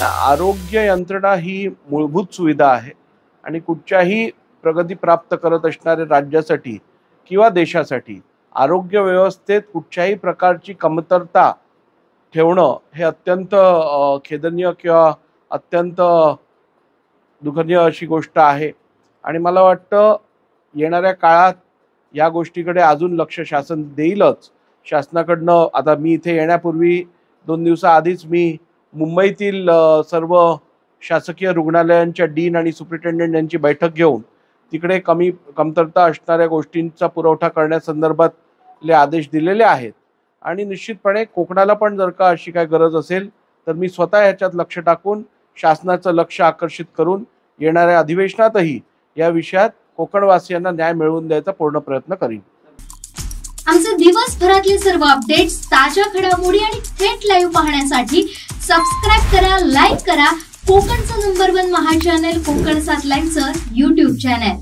आरोग्य यंत्रणा ही मूलभूत सुविधा आहे आणि कुठच्याही प्रगती प्राप्त करत असणाऱ्या राज्यासाठी किंवा देशासाठी आरोग्य व्यवस्थेत कुठच्याही प्रकारची कमतरता ठेवणं हे अत्यंत खेदनीय किंवा अत्यंत दुःखनीय अशी गोष्ट आहे। आणि मला वाटतं येणाऱ्या काळात या गोष्टीकडे अजून लक्ष शासन देईलच। शासनाकडनं आता मी इथे येण्यापूर्वी 2 दिवसाआधीच मी मुंबईतील सर्व शासकीय रुग्णालयांच्या डीन आणि सुपरिटेंडेंट यांची बैठक घेऊन तिकडे कमतरता असणाऱ्या गोष्टींचा पुरवठा करण्यासंदर्भातले आदेश दिलेले आहेत। आणि निश्चितपणे कोकणाला पण जर का अशी काय गरज असेल तर मी स्वतः याच्यात लक्ष टाकून शासनाचं लक्ष आकर्षित करून येणाऱ्या अधिवेशनातही या विषयात कोकणवासियांना न्याय मिळवून द्यायचा पूर्ण प्रयत्न करीन। आमचे दिवसभरातले सर्व अपडेट्स, ताज्या घडामोडी आणि थेट लाईव्ह पाहण्यासाठी सबस्क्राइब करा, लाईक करा कोकणचं नंबर 1 महा चॅनल कोकणसाद लाईव्हचं YouTube चॅनल।